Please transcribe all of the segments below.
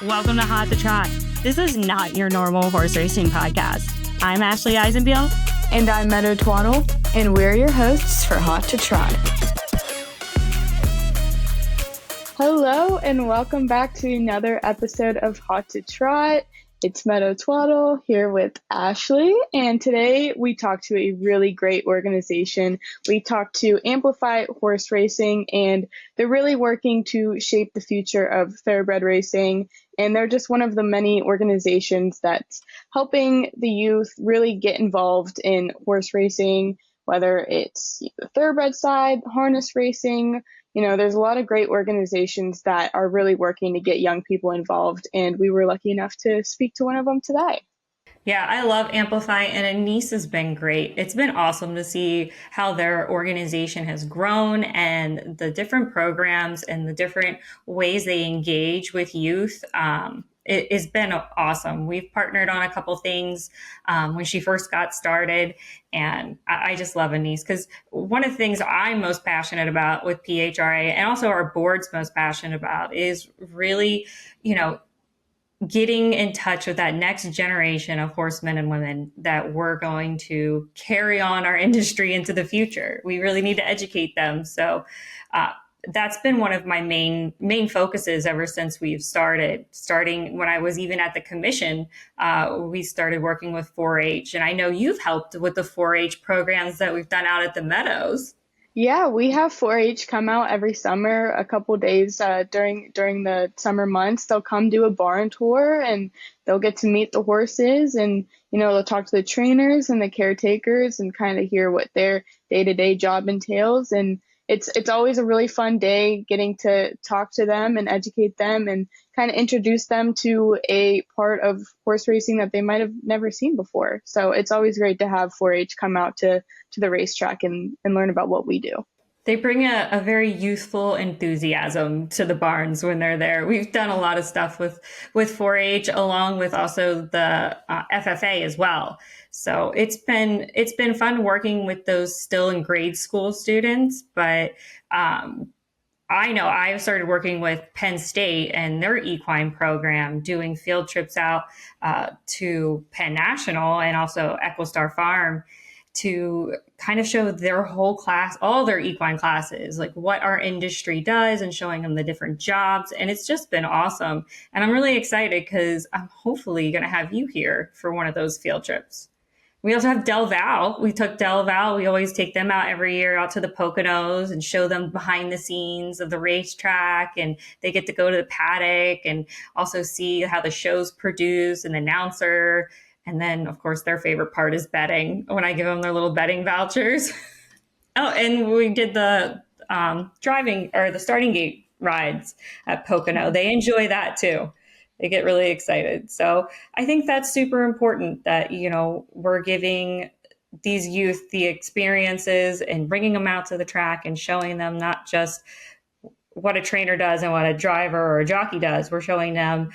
Welcome to Hot to Trot. This is not your normal horse racing podcast. I'm Ashley Eisenbiel. And I'm Meadow Twaddle, and we're your hosts for Hot to Trot. Hello, and welcome back to another episode of Hot to Trot. It's Meadow Twaddle here with Ashley, and today we talked to a really great organization. We talked to Amplify Horse Racing, and they're really working to shape the future of thoroughbred racing, and they're just one of the many organizations that's helping the youth really get involved in horse racing, whether it's the thoroughbred side, harness racing. You know, there's a lot of great organizations that are really working to get young people involved, and we were lucky enough to speak to one of them today. Yeah, I love Amplify, and Anise has been great. It's been awesome to see how their organization has grown and the different programs and the different ways they engage with youth. It's been awesome. We've partnered on a couple things when she first got started, and I just love Anise because one of the things I'm most passionate about with PHRA and also our board's most passionate about is really, getting in touch with that next generation of horsemen and women that we're going to carry on our industry into the future. We really need to educate them. So that's been one of my main focuses ever since we've starting when I was even at the commission. We started working with 4-H, and I know you've helped with the 4-H programs that we've done out at the Meadows. Yeah, we have 4-H come out every summer, a couple days during the summer months. They'll come do a barn tour, and they'll get to meet the horses, and they'll talk to the trainers and the caretakers and kind of hear what their day-to-day job entails. And it's always a really fun day getting to talk to them and educate them and kind of introduce them to a part of horse racing that they might have never seen before. So it's always great to have 4-H come out to the racetrack and learn about what we do. They bring a very youthful enthusiasm to the barns when they're there. We've done a lot of stuff with 4-H along with also the FFA as well. So it's been fun working with those still in grade school students. But I know I started working with Penn State and their equine program, doing field trips out to Penn National and also Equistar Farm to kind of show their whole class, all their equine classes, like what our industry does and showing them the different jobs. And it's just been awesome. And I'm really excited because I'm hopefully going to have you here for one of those field trips. We also have Del Val. We took Del Val. We always take them out every year out to the Poconos and show them behind the scenes of the racetrack. And they get to go to the paddock and also see how the show's produced and the announcer. And then, of course, their favorite part is betting when I give them their little betting vouchers. Oh, and we did the driving or the starting gate rides at Pocono. They enjoy that, too. They get really excited. So I think that's super important that, we're giving these youth the experiences and bringing them out to the track and showing them not just what a trainer does and what a driver or a jockey does. We're showing them,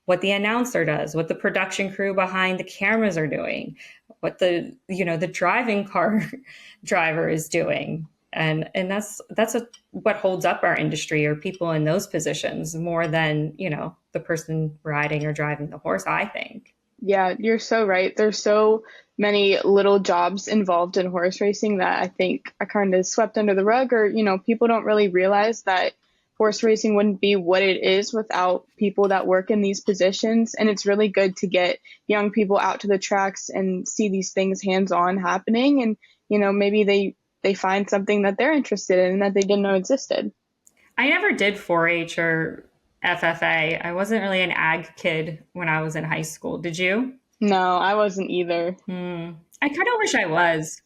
what the announcer does, what the production crew behind the cameras are doing, what the driving car driver is doing. And that's what holds up our industry, or people in those positions, more than, the person riding or driving the horse, I think. Yeah, you're so right. There's so many little jobs involved in horse racing that I think are kind of swept under the rug, or, people don't really realize that horse racing wouldn't be what it is without people that work in these positions. And it's really good to get young people out to the tracks and see these things hands-on happening. And, maybe they find something that they're interested in that they didn't know existed. I never did 4-H or FFA. I wasn't really an ag kid when I was in high school. Did you? No, I wasn't either. I kind of wish I was.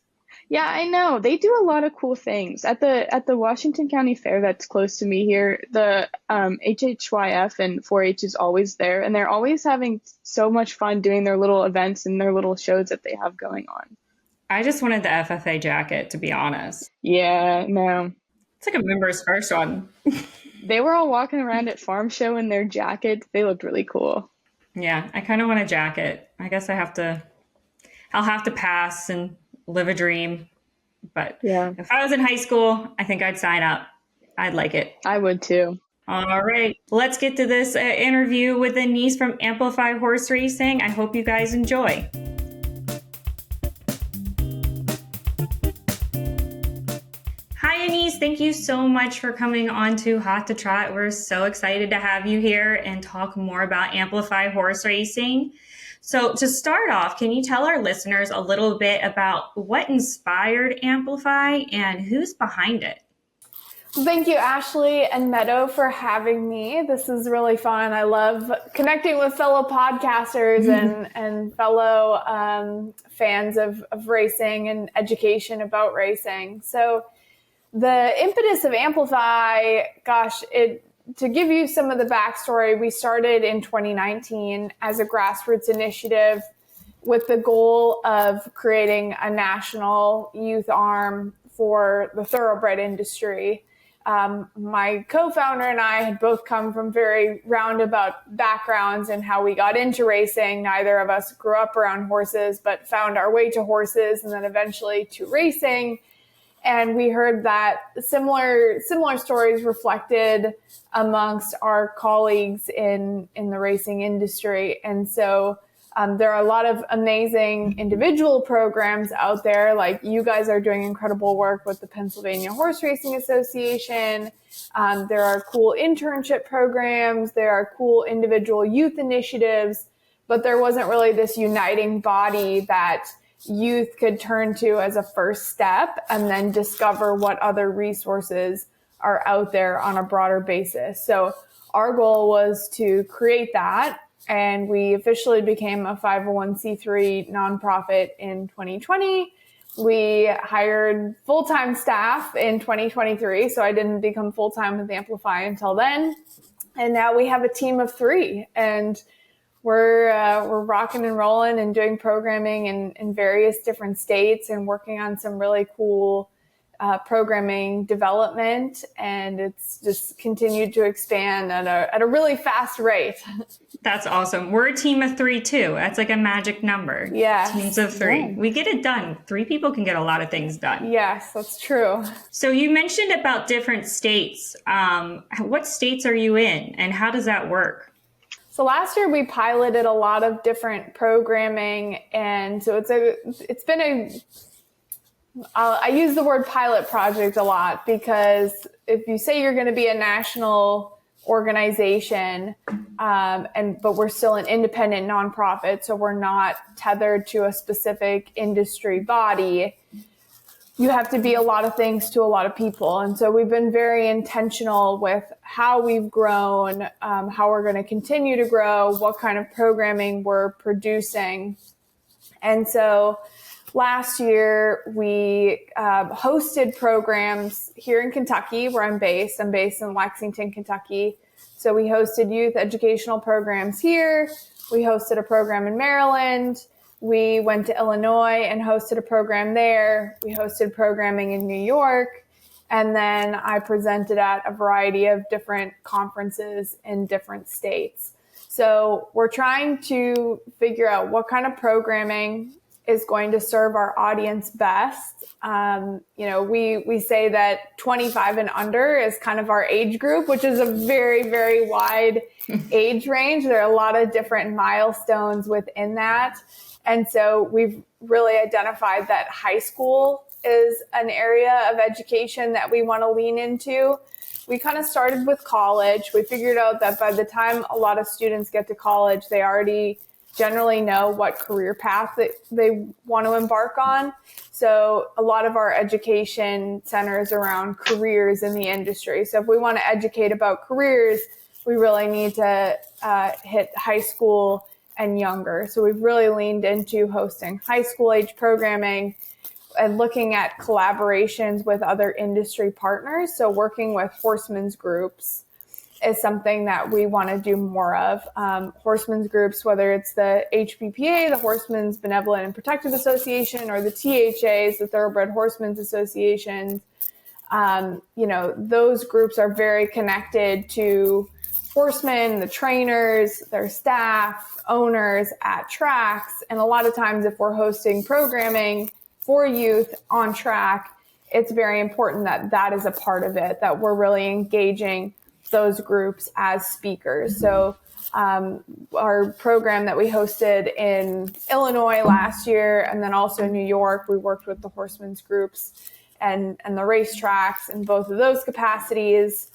Yeah, I know. They do a lot of cool things. At the Washington County Fair that's close to me here, the HHYF and 4-H is always there, and they're always having so much fun doing their little events and their little shows that they have going on. I just wanted the FFA jacket, to be honest. Yeah, no. It's like a member's first one. They were all walking around at Farm Show in their jackets. They looked really cool. Yeah, I kind of want a jacket. I guess I'll have to pass and live a dream. But yeah, if I was in high school, I think I'd sign up. I'd like it. I would too. All right, let's get to this interview with Anise from Amplify Horse Racing. I hope you guys enjoy. Hi, Anise. Thank you so much for coming on to Hot to Trot. We're so excited to have you here and talk more about Amplify Horse Racing. So to start off, can you tell our listeners a little bit about what inspired Amplify and who's behind it? Thank you, Ashley and Meadow, for having me. This is really fun. I love connecting with fellow podcasters and fellow fans of racing and education about racing. So the impetus of Amplify, to give you some of the backstory, we started in 2019 as a grassroots initiative with the goal of creating a national youth arm for the thoroughbred industry. My co-founder and I had both come from very roundabout backgrounds in how we got into racing. Neither of us grew up around horses, but found our way to horses and then eventually to racing. And we heard that similar stories reflected amongst our colleagues in the racing industry. And so there are a lot of amazing individual programs out there, like you guys are doing incredible work with the Pennsylvania Horse Racing Association. There are cool internship programs. There are cool individual youth initiatives, but there wasn't really this uniting body that youth could turn to as a first step and then discover what other resources are out there on a broader basis. So our goal was to create that. And we officially became a 501c3 nonprofit in 2020. We hired full-time staff in 2023, so I didn't become full-time with Amplify until then. And now we have a team of 3, and we're rocking and rolling and doing programming in various different states and working on some really cool programming development, and it's just continued to expand at a really fast rate. That's awesome. We're a team of 3 too. That's like a magic number. Yes. Teams of 3. Yeah. We get it done. 3 people can get a lot of things done. Yes, that's true. So you mentioned about different states. What states are you in and how does that work? So last year we piloted a lot of different programming, and so I use the word pilot project a lot because if you say you're going to be a national organization, but we're still an independent nonprofit, so we're not tethered to a specific industry body, you have to be a lot of things to a lot of people. And so we've been very intentional with how we've grown, how we're going to continue to grow, what kind of programming we're producing. And so last year, we hosted programs here in Kentucky, where I'm based. I'm based in Lexington, Kentucky. So we hosted youth educational programs here. We hosted a program in Maryland. We went to Illinois and hosted a program there. We hosted programming in New York. And then I presented at a variety of different conferences in different states. So we're trying to figure out what kind of programming is going to serve our audience best. We say that 25 and under is kind of our age group, which is a very, very wide age range. There are a lot of different milestones within that. And so we've really identified that high school is an area of education that we want to lean into. We kind of started with college. We figured out that by the time a lot of students get to college, they already generally know what career path that they want to embark on. So a lot of our education centers around careers in the industry. So if we want to educate about careers, we really need to hit high school and younger. So we've really leaned into hosting high school age programming and looking at collaborations with other industry partners. So working with horsemen's groups is something that we want to do more of. Horsemen's groups, whether it's the HBPA, the Horsemen's Benevolent and Protective Association, or the THAs, the Thoroughbred Horsemen's Association, those groups are very connected to horsemen, the trainers, their staff, owners at tracks. And a lot of times if we're hosting programming for youth on track, it's very important that that is a part of it, that we're really engaging those groups as speakers. So our program that we hosted in Illinois last year, and then also New York, we worked with the horsemen's groups and the racetracks in both of those capacities.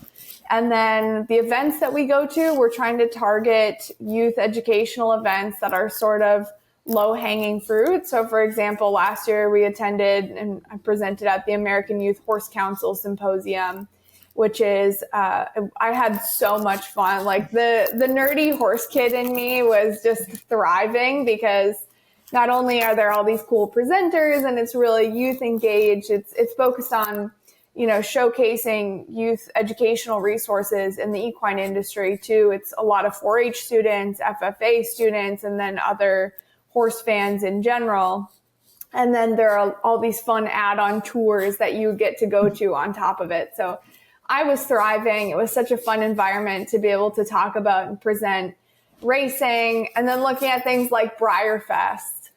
And then the events that we go to, we're trying to target youth educational events that are sort of low-hanging fruit. So for example, last year we attended and I presented at the American Youth Horse Council Symposium, which is, I had so much fun. Like the nerdy horse kid in me was just thriving because not only are there all these cool presenters and it's really youth engaged, it's focused on, showcasing youth educational resources in the equine industry too. It's a lot of 4-H students, FFA students, and then other horse fans in general. And then there are all these fun add-on tours that you get to go to on top of it. So I was thriving. It was such a fun environment to be able to talk about and present racing, and then looking at things like Briarfest.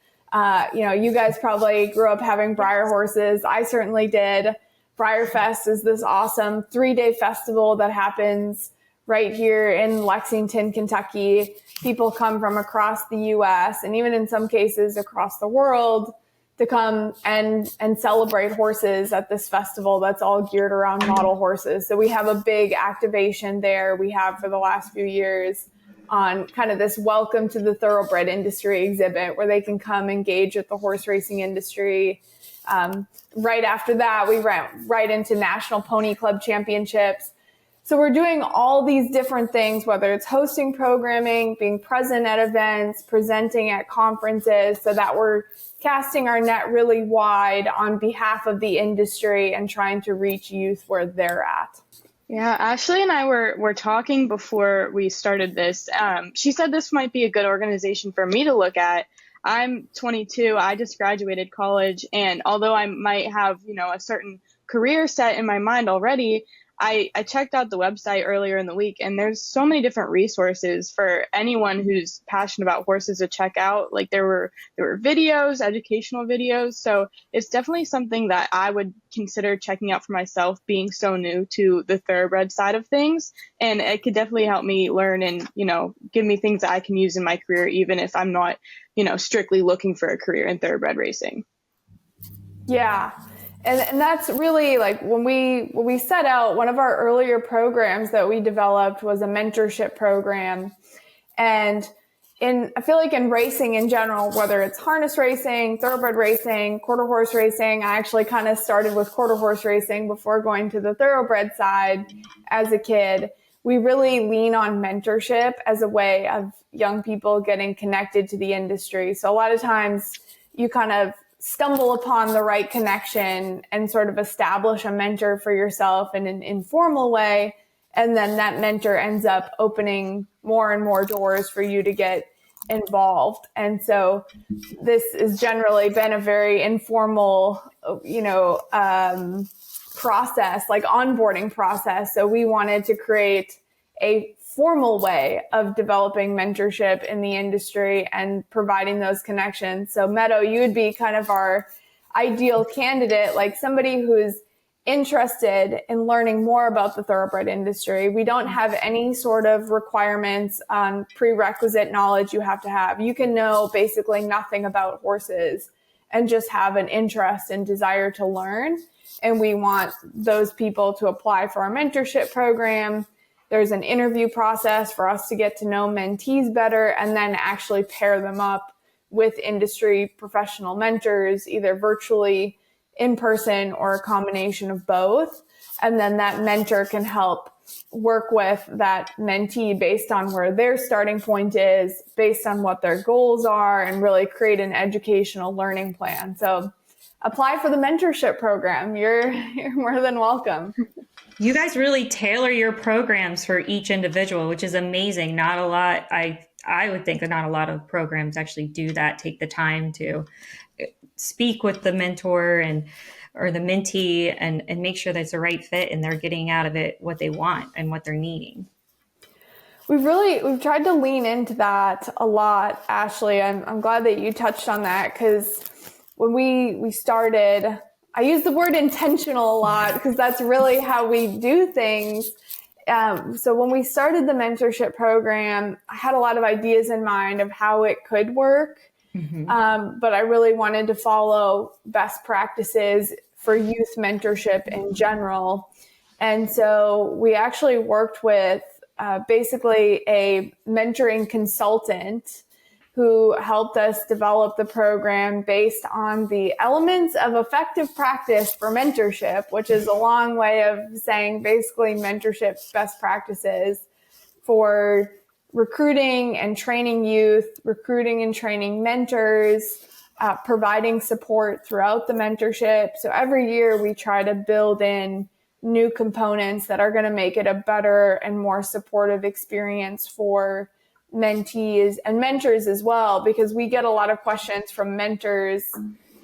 You guys probably grew up having Briar horses. I certainly did. Briarfest is this awesome 3-day festival that happens right here in Lexington, Kentucky. People come from across the U.S. and even in some cases across the world to come and celebrate horses at this festival that's all geared around model horses. So we have a big activation there. We have for the last few years on kind of this welcome to the thoroughbred industry exhibit where they can come engage with the horse racing industry. Right after that, we went right into National Pony Club Championships. So we're doing all these different things, whether it's hosting programming, being present at events, presenting at conferences, so that we're casting our net really wide on behalf of the industry and trying to reach youth where they're at. Yeah, Ashley and I were talking before we started this. She said this might be a good organization for me to look at. I'm 22. I just graduated college. And although I might have, a certain career set in my mind already, I checked out the website earlier in the week, and there's so many different resources for anyone who's passionate about horses to check out. Like there were videos, educational videos. So it's definitely something that I would consider checking out for myself, being so new to the thoroughbred side of things. And it could definitely help me learn and, give me things that I can use in my career, even if I'm not, strictly looking for a career in thoroughbred racing. Yeah. And that's really like when we set out, one of our earlier programs that we developed was a mentorship program. And I feel like in racing in general, whether it's harness racing, thoroughbred racing, quarter horse racing, I actually kind of started with quarter horse racing before going to the thoroughbred side as a kid. We really lean on mentorship as a way of young people getting connected to the industry. So a lot of times you kind of stumble upon the right connection and sort of establish a mentor for yourself in an informal way. And then that mentor ends up opening more and more doors for you to get involved. And so this has generally been a very informal, process, like onboarding process. So we wanted to create a formal way of developing mentorship in the industry and providing those connections. So Meadow, you would be kind of our ideal candidate, like somebody who's interested in learning more about the thoroughbred industry. We don't have any sort of requirements on prerequisite knowledge you have to have. You can know basically nothing about horses and just have an interest and desire to learn. And we want those people to apply for our mentorship program. There's an interview process for us to get to know mentees better and then actually pair them up with industry professional mentors, either virtually, in person, or a combination of both. And then that mentor can help work with that mentee based on where their starting point is, based on what their goals are, and really create an educational learning plan. So apply for the mentorship program. You're more than welcome. You guys really tailor your programs for each individual, which is amazing. Not a lot, I would think that not a lot of programs actually do that, take the time to speak with the mentor or the mentee and make sure that it's the right fit and they're getting out of it what they want and what they're needing. We've tried to lean into that a lot, Ashley. I'm glad that you touched on that, because when we started, I use the word intentional a lot because that's really how we do things. So when we started the mentorship program, I had a lot of ideas in mind of how it could work. But I really wanted to follow best practices for youth mentorship in general. And so we actually worked with basically a mentoring consultant who helped us develop the program based on the elements of effective practice for mentorship, which is a long way of saying basically mentorship best practices for recruiting and training youth, recruiting and training mentors, providing support throughout the mentorship. So every year we try to build in new components that are going to make it a better and more supportive experience for mentees and mentors as well, because we get a lot of questions from mentors.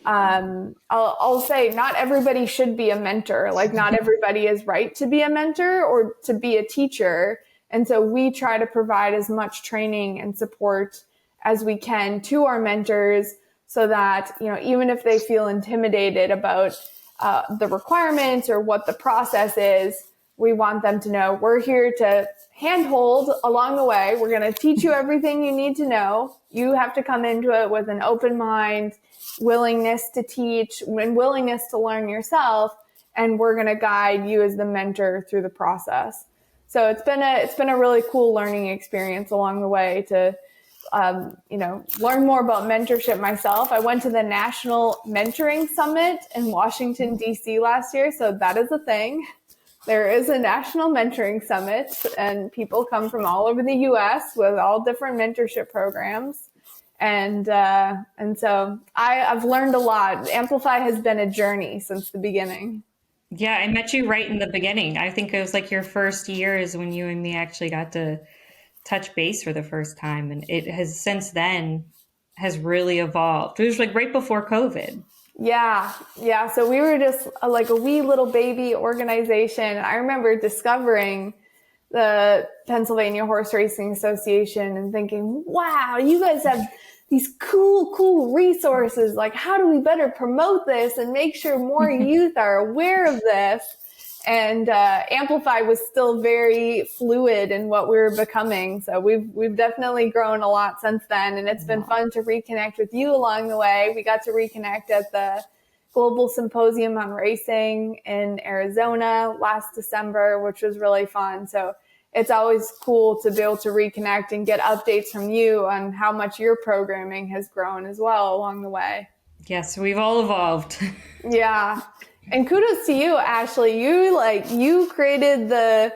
I'll say not everybody should be a mentor. Like not everybody is right to be a mentor or to be a teacher. And so we try to provide as much training and support as we can to our mentors so that, you know, even if they feel intimidated about the requirements or what the process is, we want them to know we're here to handhold along the way. We're going to teach you everything you need to know. You have to come into it with an open mind, willingness to teach, and willingness to learn yourself. And we're going to guide you as the mentor through the process. So it's been a really cool learning experience along the way to, learn more about mentorship myself. I went to the National Mentoring Summit in Washington, D.C. last year. So that is a thing. There is a National Mentoring Summit and people come from all over the U.S. with all different mentorship programs. And so I've learned a lot. Amplify has been a journey since the beginning. Yeah, I met you right in the beginning. I think it was like your first year is when you and me actually got to touch base for the first time. And it has since then has really evolved. It was like right before COVID. Yeah. So we were just like a wee little baby organization. I remember discovering the Pennsylvania Horse Racing Association and thinking, wow, you guys have these cool resources. Like, how do we better promote this and make sure more youth are aware of this? And Amplify was still very fluid in what we were becoming. So we've definitely grown a lot since then. And it's been fun to reconnect with you along the way. We got to reconnect at the Global Symposium on Racing in Arizona last December, which was really fun. So it's always cool to be able to reconnect and get updates from you on how much your programming has grown as well along the way. Yes, we've all evolved. Yeah. And kudos to you, Ashley. You created the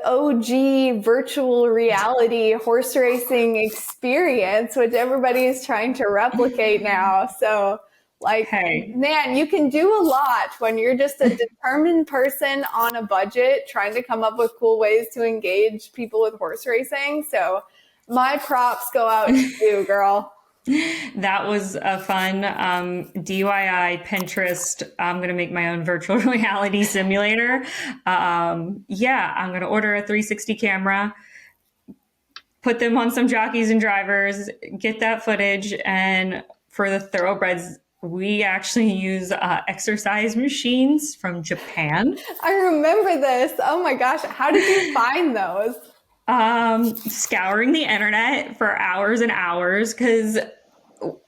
OG virtual reality horse racing experience, which everybody is trying to replicate now. So Hey. Man, you can do a lot when you're just a determined person on a budget, trying to come up with cool ways to engage people with horse racing. So my props go out to you, girl. That was a fun DIY Pinterest. I'm going to make my own virtual reality simulator. I'm going to order a 360 camera, put them on some jockeys and drivers, get that footage. And for the thoroughbreds, we actually use exercise machines from Japan. I remember this. Oh my gosh. How did you find those? Scouring the internet for hours and hours because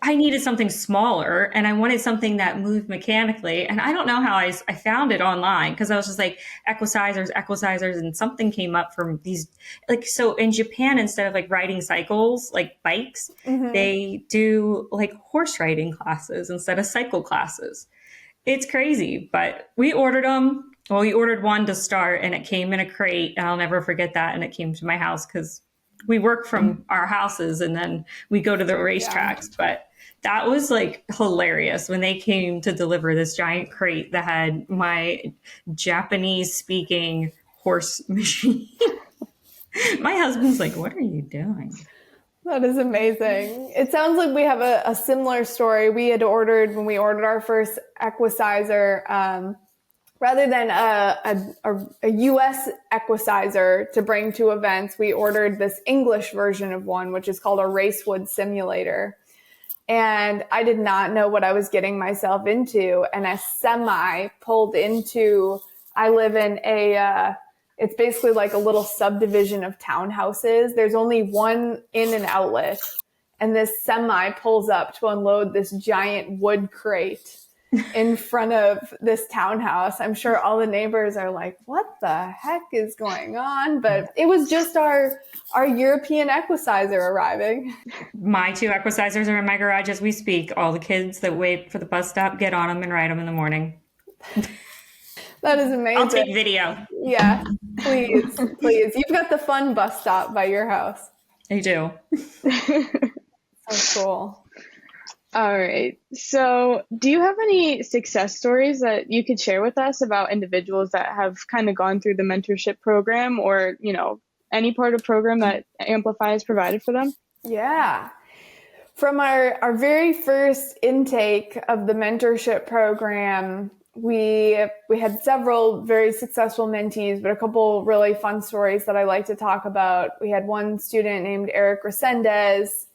I needed something smaller and I wanted something that moved mechanically. And I don't know how I found it online because I was just like equicizers, and something came up from these. Like, so in Japan, instead of like riding cycles, like bikes, they do like horse riding classes instead of cycle classes. It's crazy, but we ordered them. Well, we ordered one to start and it came in a crate, and I'll never forget that. And it came to my house because we work from our houses and then we go to the racetracks. Yeah. But that was like hilarious when they came to deliver this giant crate that had my Japanese speaking horse machine. My husband's like, what are you doing? That is amazing. It sounds like we have a similar story. We had ordered, when we ordered our first equicizer, rather than a US equicizer to bring to events, we ordered this English version of one, which is called a Racewood simulator. And I did not know what I was getting myself into. And a semi pulled into, I live in a It's basically like a little subdivision of townhouses. There's only one in and outlet, and this semi pulls up to unload this giant wood crate in front of this townhouse. I'm sure all the neighbors are like, what the heck is going on? But it was just our European equisizer arriving. My 2 equisizers are in my garage as we speak. All the kids that wait for the bus stop get on them and ride them in the morning. That is amazing. I'll take video. Yeah, please. You've got the fun bus stop by your house. I do. So cool. All right. So do you have any success stories that you could share with us about individuals that have kind of gone through the mentorship program, or, any part of program that Amplify has provided for them? Yeah. From our very first intake of the mentorship program, we had several very successful mentees, but a couple really fun stories that I like to talk about. We had one student named Eric Resendez.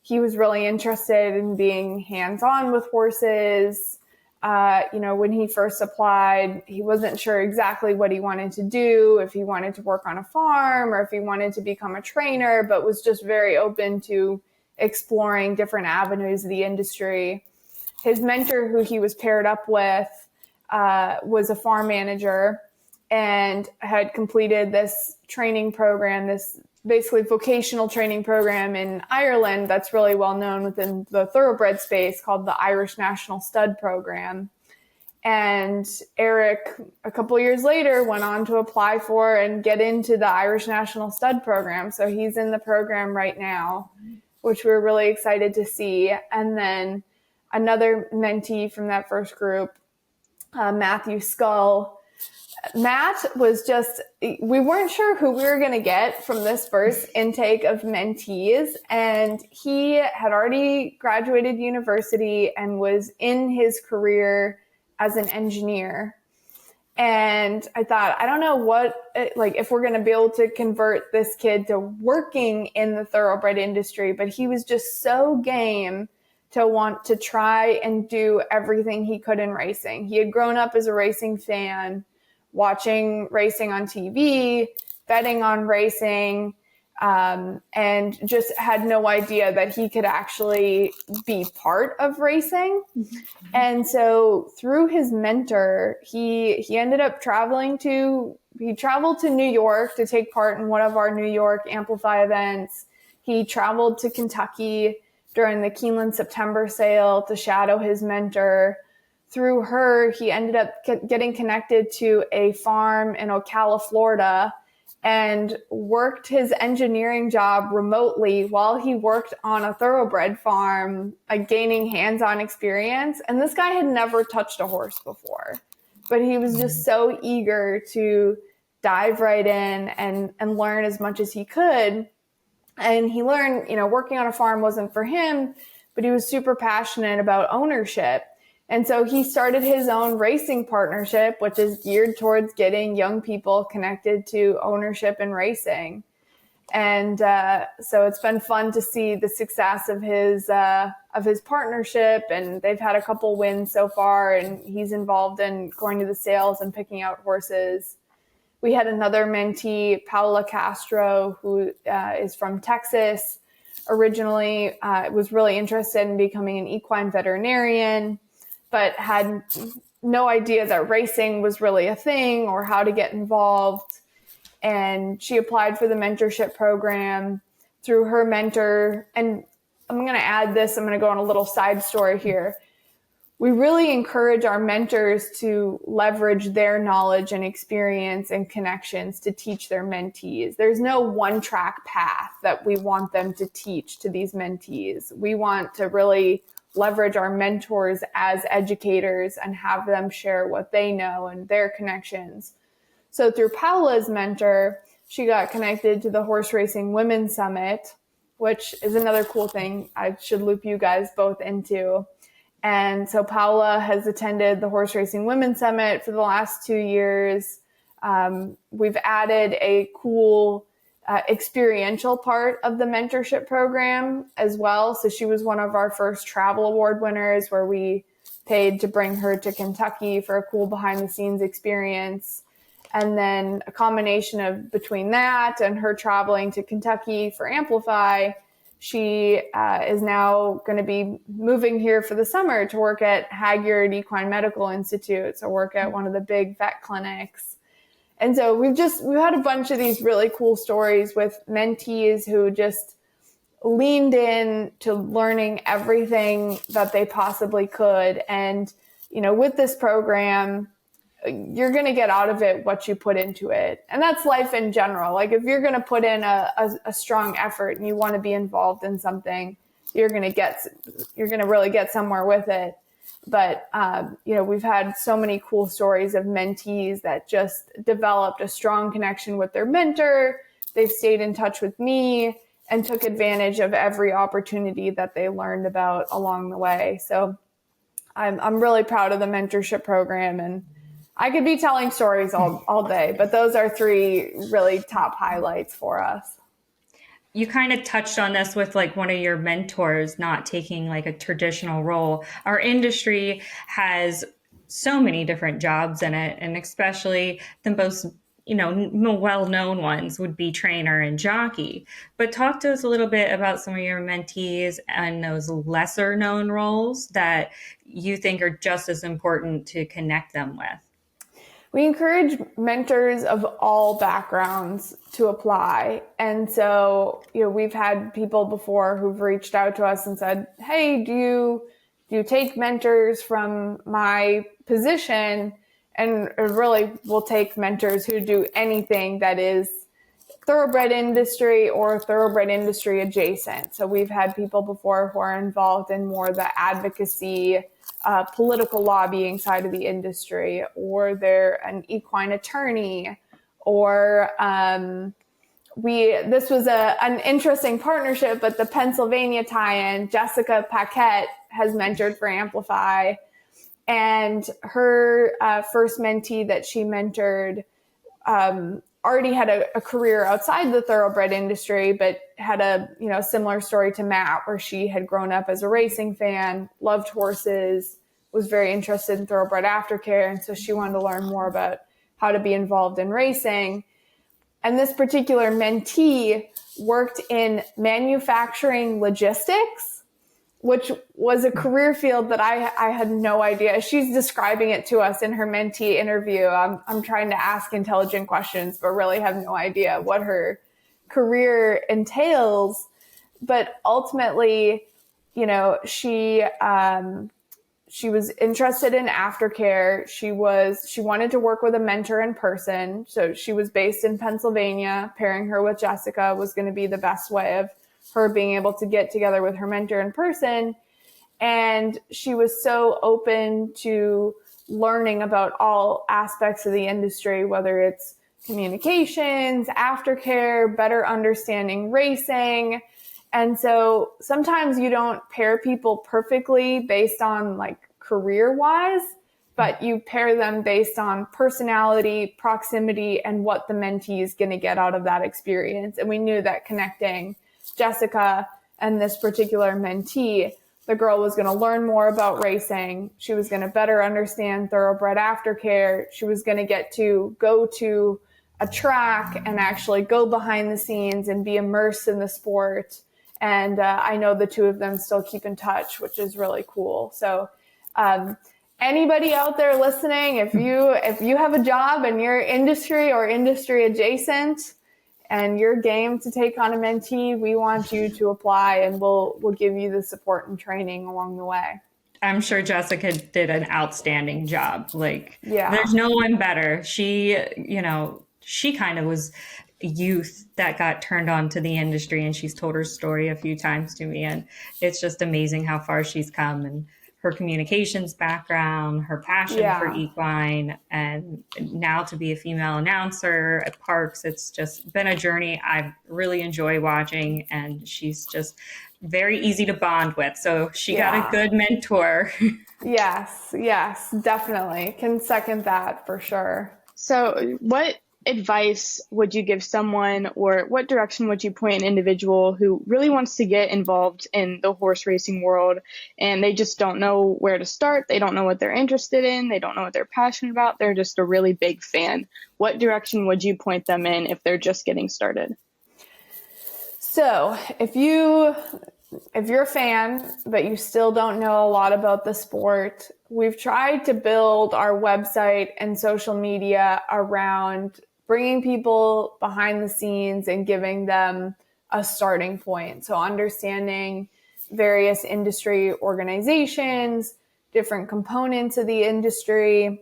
He was really interested in being hands-on with horses. When he first applied, he wasn't sure exactly what he wanted to do, if he wanted to work on a farm or if he wanted to become a trainer, but was just very open to exploring different avenues of the industry. His mentor, who he was paired up with, was a farm manager and had completed this training program, this basically vocational training program in Ireland that's really well known within the thoroughbred space, called the Irish National Stud Program. And Eric, a couple years later, went on to apply for and get into the Irish National Stud Program. So he's in the program right now, which we're really excited to see. And then another mentee from that first group, Matthew Scull. Matt was we weren't sure who we were going to get from this first intake of mentees. And he had already graduated university and was in his career as an engineer. And I thought, I don't know if we're going to be able to convert this kid to working in the thoroughbred industry, but he was just so game to want to try and do everything he could in racing. He had grown up as a racing fan, watching racing on TV, betting on racing, and just had no idea that he could actually be part of racing. Mm-hmm. And so through his mentor, he ended up traveled to New York to take part in one of our New York Amplify events. He traveled to Kentucky during the Keeneland September sale to shadow his mentor. Through her, he ended up getting connected to a farm in Ocala, Florida, and worked his engineering job remotely while he worked on a thoroughbred farm, gaining hands-on experience. And this guy had never touched a horse before, but he was just so eager to dive right in and learn as much as he could. And he learned, working on a farm wasn't for him, but he was super passionate about ownership. And so he started his own racing partnership, which is geared towards getting young people connected to ownership and racing. And so it's been fun to see the success of his partnership. And they've had a couple wins so far, and he's involved in going to the sales and picking out horses. We had another mentee, Paula Castro, who is from Texas. Originally was really interested in becoming an equine veterinarian, but had no idea that racing was really a thing or how to get involved. And she applied for the mentorship program through her mentor. And I'm going to add this. I'm going to go on a little side story here. We really encourage our mentors to leverage their knowledge and experience and connections to teach their mentees. There's no one-track path that we want them to teach to these mentees. We want to really leverage our mentors as educators and have them share what they know and their connections. So through Paula's mentor, she got connected to the Horse Racing Women's Summit, which is another cool thing I should loop you guys both into. And so Paula has attended the Horse Racing Women's Summit for the last 2 years. We've added a cool experiential part of the mentorship program as well. So she was one of our first travel award winners, where we paid to bring her to Kentucky for a cool behind the scenes experience. And then a combination of between that and her traveling to Kentucky for Amplify, she is now going to be moving here for the summer to work at Hagyard Equine Medical Institute, so work at one of the big vet clinics. And so we've had a bunch of these really cool stories with mentees who just leaned in to learning everything that they possibly could. And, with this program, you're going to get out of it what you put into it. And that's life in general. Like if you're going to put in a strong effort and you want to be involved in something, you're going to really get somewhere with it. But, we've had so many cool stories of mentees that just developed a strong connection with their mentor. They've stayed in touch with me and took advantage of every opportunity that they learned about along the way. So I'm really proud of the mentorship program, and I could be telling stories all day, but those are 3 really top highlights for us. You kind of touched on this with like one of your mentors not taking like a traditional role. Our industry has so many different jobs in it, and especially the most well-known ones would be trainer and jockey. But talk to us a little bit about some of your mentees and those lesser known roles that you think are just as important to connect them with. We encourage mentors of all backgrounds to apply. And so, we've had people before who've reached out to us and said, hey, do you take mentors from my position? And really, we'll take mentors who do anything that is thoroughbred industry or thoroughbred industry adjacent. So we've had people before who are involved in more the advocacy, political lobbying side of the industry, or they're an equine attorney, or this was an interesting partnership, but the Pennsylvania tie-in, Jessica Paquette has mentored for Amplify. And her first mentee that she mentored already had a career outside the thoroughbred industry, but had a similar story to Matt, where she had grown up as a racing fan, loved horses, was very interested in thoroughbred aftercare, and so she wanted to learn more about how to be involved in racing. And this particular mentee worked in manufacturing logistics, which was a career field that I had no idea. She's describing it to us in her mentee interview. I'm trying to ask intelligent questions, but really have no idea what her career entails. But ultimately, she was interested in aftercare. She wanted to work with a mentor in person. So she was based in Pennsylvania. Pairing her with Jessica was going to be the best way of her being able to get together with her mentor in person. And she was so open to learning about all aspects of the industry, whether it's communications, aftercare, better understanding racing. And so sometimes you don't pair people perfectly based on like career-wise, but you pair them based on personality, proximity, and what the mentee is going to get out of that experience. And we knew that connecting Jessica and this particular mentee, the girl was going to learn more about racing. She was going to better understand thoroughbred aftercare. She was going to get to go to a track and actually go behind the scenes and be immersed in the sport. And I know the 2 of them still keep in touch, which is really cool. So anybody out there listening, if you have a job in your industry or industry adjacent, and you're game to take on a mentee, we want you to apply, and we'll give you the support and training along the way. I'm sure Jessica did an outstanding job. There's no one better. She kind of was youth that got turned on to the industry, and she's told her story a few times to me, and it's just amazing how far she's come, and her communications background, her passion for equine, and now to be a female announcer at Parks. It's just been a journey I really enjoy watching, and she's just very easy to bond with. So she got a good mentor. Yes, definitely. Can second that for sure. So what advice would you give someone, or what direction would you point an individual who really wants to get involved in the horse racing world and they just don't know where to start? They don't know what they're interested in. They don't know what they're passionate about. They're just a really big fan. What direction would you point them in if they're just getting started? So if you're a fan, but you still don't know a lot about the sport, we've tried to build our website and social media around bringing people behind the scenes and giving them a starting point. So understanding various industry organizations, different components of the industry.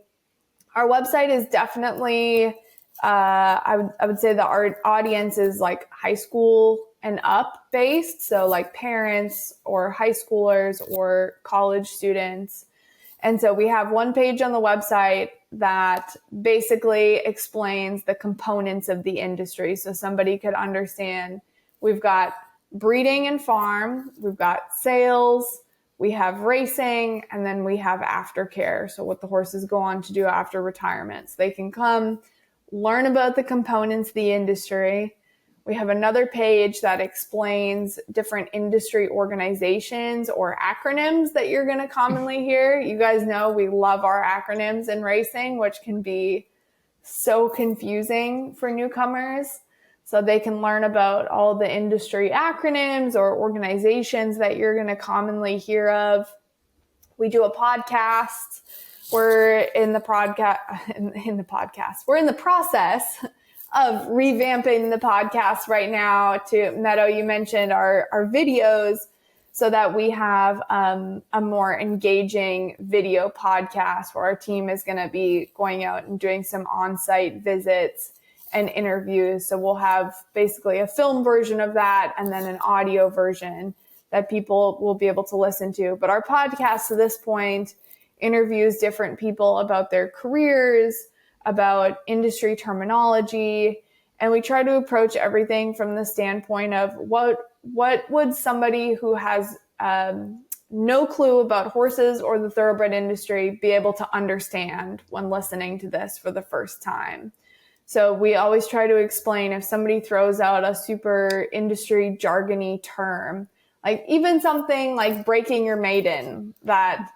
Our website is definitely, I would say our audience is like high school and up based. So like parents or high schoolers or college students. And so we have one page on the website that basically explains the components of the industry. So somebody could understand we've got breeding and farm, we've got sales, we have racing, and then we have aftercare. So what the horses go on to do after retirement. So they can come learn about the components of the industry. We have another page that explains different industry organizations or acronyms that you're going to commonly hear. You guys know we love our acronyms in racing, which can be so confusing for newcomers. So they can learn about all the industry acronyms or organizations that you're going to commonly hear of. We do a podcast. We're in the podcast. We're in the process of revamping the podcast right now to, Meadow, you mentioned our videos so that we have a more engaging video podcast where our team is going to be going out and doing some on-site visits and interviews. So we'll have basically a film version of that and then an audio version that people will be able to listen to. But our podcast to this point interviews different people about their careers, about industry terminology, and we try to approach everything from the standpoint of what would somebody who has no clue about horses or the thoroughbred industry be able to understand when listening to this for the first time. So we always try to explain if somebody throws out a super industry jargony term, like even something like breaking your maiden that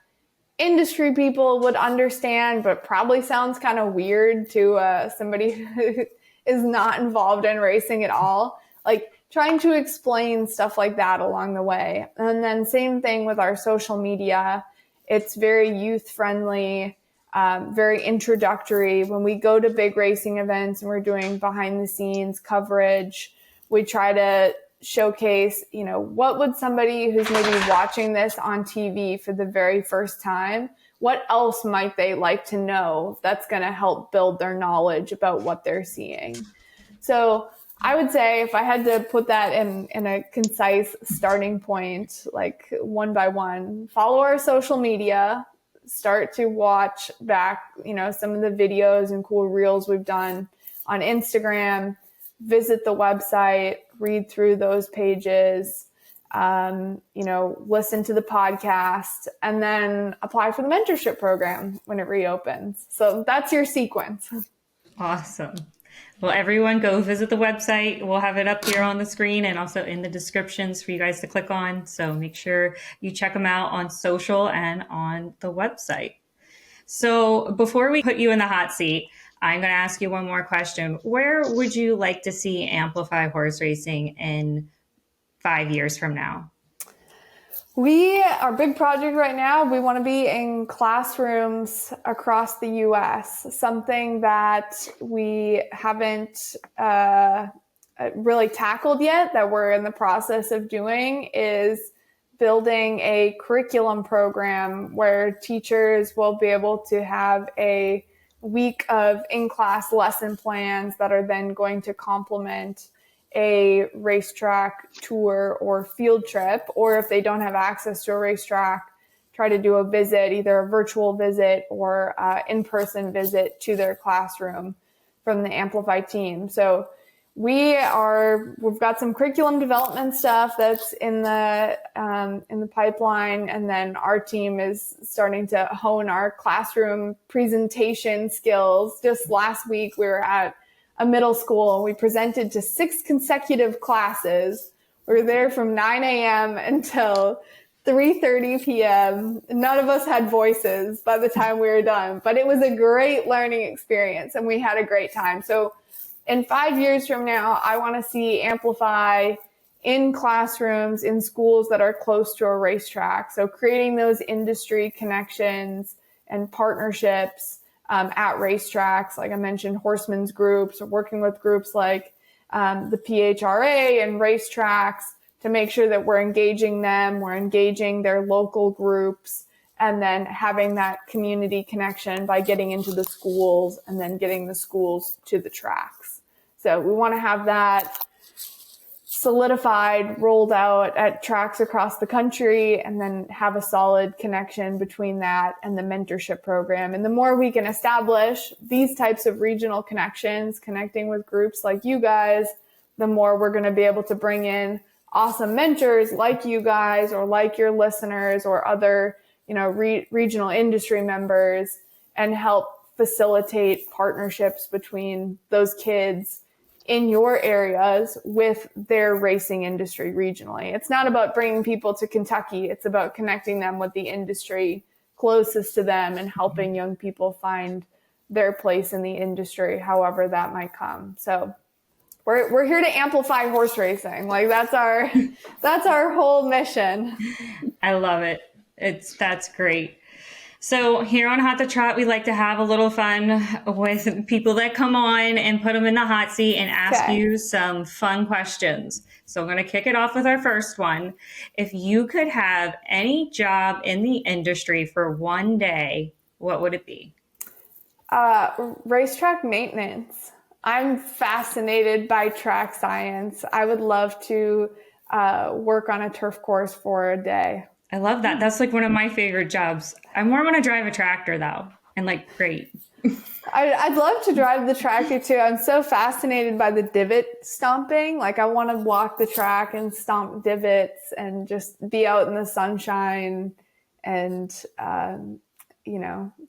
industry people would understand, but probably sounds kind of weird to somebody who is not involved in racing at all. Like trying to explain stuff like that along the way. And then same thing with our social media. It's very youth friendly, very introductory. When we go to big racing events and we're doing behind the scenes coverage, we try to showcase, what would somebody who's maybe watching this on TV for the very first time, what else might they like to know that's going to help build their knowledge about what they're seeing? So I would say if I had to put that in a concise starting point, like one by one, follow our social media, start to watch back, some of the videos and cool reels we've done on Instagram, visit the website, read through those pages, listen to the podcast, and then apply for the mentorship program when it reopens. So that's your sequence. Awesome. Well, everyone go visit the website. We'll have it up here on the screen and also in the descriptions for you guys to click on. So make sure you check them out on social and on the website. So before we put you in the hot seat, I'm going to ask you one more question. Where would you like to see Amplify Horse Racing in 5 years from now? Our big project right now, we want to be in classrooms across the U.S. Something that we haven't really tackled yet, that we're in the process of doing, is building a curriculum program where teachers will be able to have a week of in-class lesson plans that are then going to complement a racetrack tour or field trip, or if they don't have access to a racetrack, try to do a visit, either a virtual visit or in-person visit to their classroom from the Amplify team. So we've got some curriculum development stuff that's in the pipeline, and then our team is starting to hone our classroom presentation skills. Just last week, we were at a middle school. We presented to 6 consecutive classes. We were there from 9 a.m. until 3:30 p.m. None of us had voices by the time we were done, but it was a great learning experience and we had a great time. So in 5 years from now, I want to see Amplify in classrooms, in schools that are close to a racetrack. So creating those industry connections and partnerships at racetracks, like I mentioned, horsemen's groups, or working with groups like the PHRA and racetracks to make sure that we're engaging them, we're engaging their local groups, and then having that community connection by getting into the schools and then getting the schools to the tracks. So we want to have that solidified, rolled out at tracks across the country, and then have a solid connection between that and the mentorship program. And the more we can establish these types of regional connections, connecting with groups like you guys, the more we're going to be able to bring in awesome mentors like you guys, or like your listeners, or other, regional industry members, and help facilitate partnerships between those kids in your areas with their racing industry regionally. It's not about bringing people to Kentucky. It's about connecting them with the industry closest to them and helping young people find their place in the industry, however that might come. So we're here to amplify horse racing. Like that's our whole mission. I love it. That's great. So here on Hot to Trot, we like to have a little fun with people that come on and put them in the hot seat and ask you some fun questions. So I'm going to kick it off with our first one. If you could have any job in the industry for one day, what would it be? Racetrack maintenance. I'm fascinated by track science. I would love to work on a turf course for a day. I love that. That's like one of my favorite jobs. I more want to drive a tractor though. And great. I'd love to drive the tractor too. I'm so fascinated by the divot stomping. I want to walk the track and stomp divots and just be out in the sunshine and,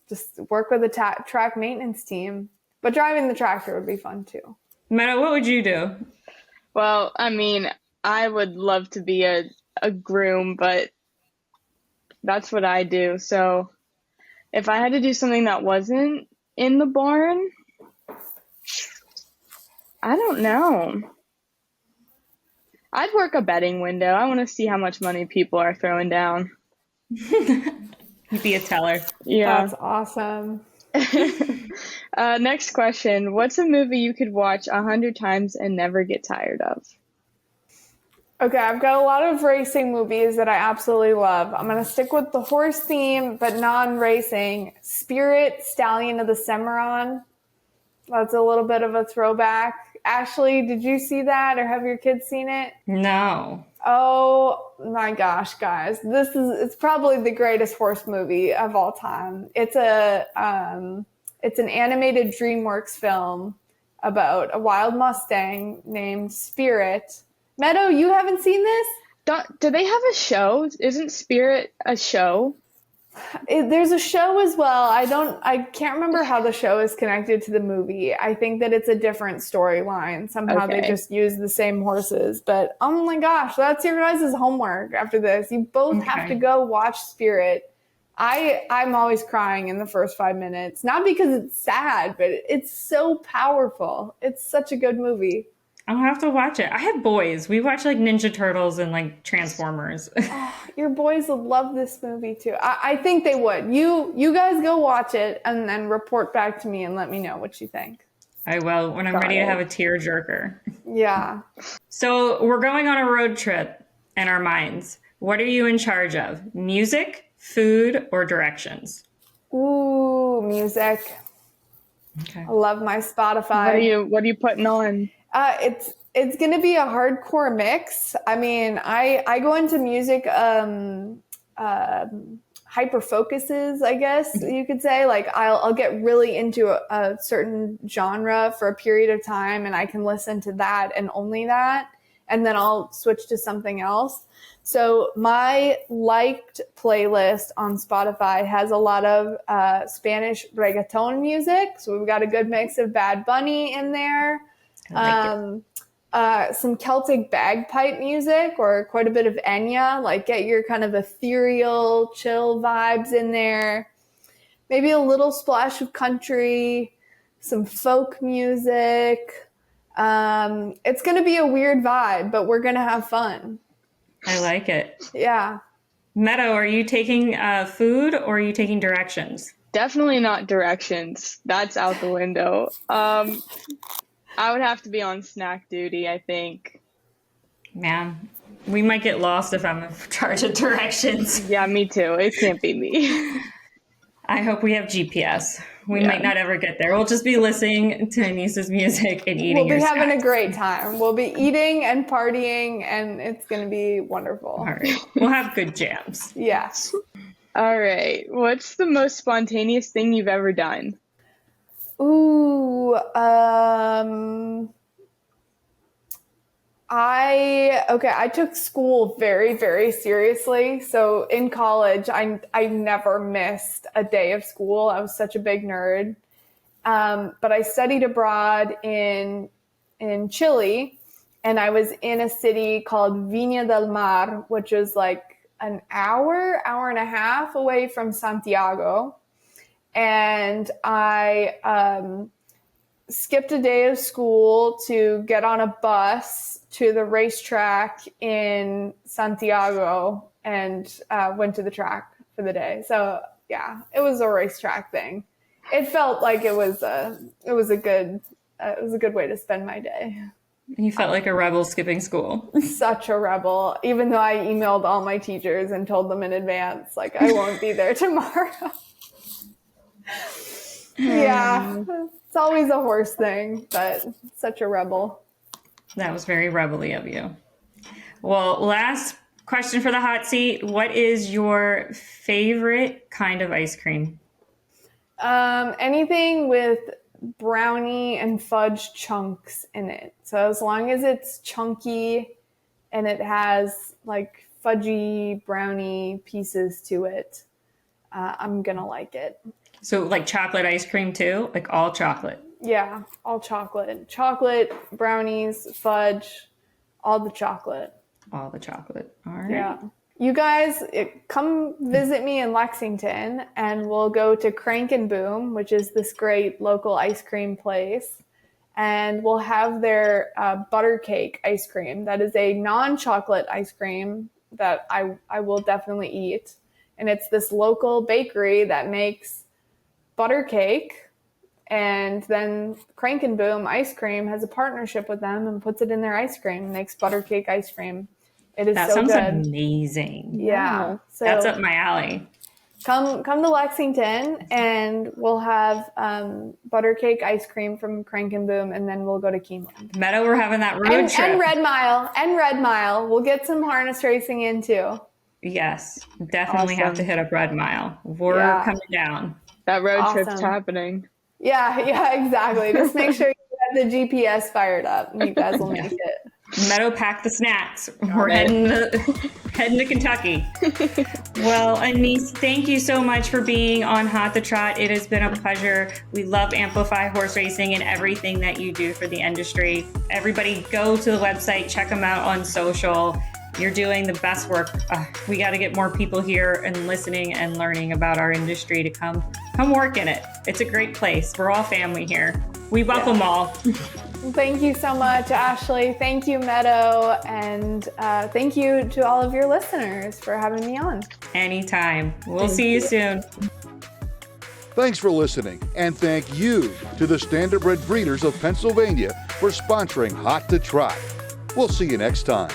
just work with the track maintenance team. But driving the tractor would be fun too. Meadow, what would you do? Well, I would love to be a groom, but that's what I do. So if I had to do something that wasn't in the barn, I don't know. I'd work a betting window. I want to see how much money people are throwing down. You'd be a teller. Yeah. That's awesome. Next question. What's a movie you could watch 100 times and never get tired of? Okay, I've got a lot of racing movies that I absolutely love. I'm going to stick with the horse theme, but non-racing. Spirit, Stallion of the Cimarron. That's a little bit of a throwback. Ashley, did you see that, or have your kids seen it? No. Oh my gosh, guys. It's probably the greatest horse movie of all time. It's an animated DreamWorks film about a wild Mustang named Spirit. Meadow, you haven't seen this? Do they have a show? Isn't Spirit a show? There's a show as well. I can't remember how the show is connected to the movie. I think that it's a different storyline. Somehow They just use the same horses. But oh my gosh, that's your guys' homework after this. You both have to go watch Spirit. I'm always crying in the first 5 minutes. Not because it's sad, but it's so powerful. It's such a good movie. I'll have to watch it. I have boys. We watch Ninja Turtles and Transformers. Your boys would love this movie too. I think they would. You guys go watch it and then report back to me and let me know what you think. I will when I'm ready to have a tearjerker. Yeah. So we're going on a road trip in our minds. What are you in charge of? Music, food, or directions? Ooh, music. Okay. I love my Spotify. What are you putting on? It's going to be a hardcore mix. I go into music hyper focuses, I guess you could say. I'll get really into a certain genre for a period of time, and I can listen to that and only that. and then I'll switch to something else. So my liked playlist on Spotify has a lot of Spanish reggaeton music. So we've got a good mix of Bad Bunny in there. Some Celtic bagpipe music, or quite a bit of Enya, like get your kind of ethereal, chill vibes in there. Maybe a little splash of country, some folk music. It's going to be a weird vibe, but we're going to have fun. I like it. Yeah. Meadow, are you taking food or are you taking directions? Definitely not directions. That's out the window. I would have to be on snack duty, I think. Man, we might get lost if I'm in charge of directions. Yeah, me too. It can't be me. I hope we have GPS. We might not ever get there. We'll just be listening to Anissa's music and eating. We'll be having a great time. We'll be eating and partying, and it's going to be wonderful. All right. We'll have good jams. Yes. All right. What's the most spontaneous thing you've ever done? Ooh, I took school very, very seriously. So in college, I never missed a day of school. I was such a big nerd. But I studied abroad in Chile, and I was in a city called Viña del Mar, which is like an hour and a half away from Santiago. And I skipped a day of school to get on a bus to the racetrack in Santiago and went to the track for the day. So yeah, it was a racetrack thing. It felt like it was a good way to spend my day. You felt like a rebel skipping school. Such a rebel, even though I emailed all my teachers and told them in advance, like, I won't be there tomorrow. Yeah, it's always a horse thing, but such a rebel. That was very rebel-y of you. Well, last question for the hot seat. What is your favorite kind of ice cream? Anything with brownie and fudge chunks in it. So as long as it's chunky and it has like fudgy brownie pieces to it, I'm gonna like it. So like chocolate ice cream too? Like all chocolate? Yeah, all chocolate. Chocolate, brownies, fudge, all the chocolate. All the chocolate. All right. Yeah. You guys, come visit me in Lexington, and we'll go to Crank and Boom, which is this great local ice cream place. And we'll have their butter cake ice cream. That is a non-chocolate ice cream that I will definitely eat. And it's this local bakery that makes butter cake. And then Crank and Boom Ice Cream has a partnership with them and puts it in their ice cream, makes butter cake ice cream. It is that so good. That sounds amazing. Yeah. So that's up my alley. Come to Lexington, and we'll have butter cake ice cream from Crank and Boom, and then we'll go to Keeneland. Meadow, we're having that road trip. And Red Mile. We'll get some harness racing in too. Yes, definitely have to hit up Red Mile. We're coming down. That road trip's happening. Yeah, exactly. Just make sure you have the GPS fired up, and you guys will make it. Meadow, pack the snacks. We're heading to Kentucky. Well, Anise, thank you so much for being on Hot to Trot. It has been a pleasure. We love Amplify Horse Racing and everything that you do for the industry. Everybody go to the website, check them out on social. You're doing the best work. We got to get more people here and listening and learning about our industry to come work in it. It's a great place. We're all family here. We welcome all. Thank you so much, Ashley. Thank you, Meadow. And thank you to all of your listeners for having me on. Anytime. We'll see you soon. Thanks for listening. And thank you to the Standardbred Breeders of Pennsylvania for sponsoring Hot to Trot. We'll see you next time.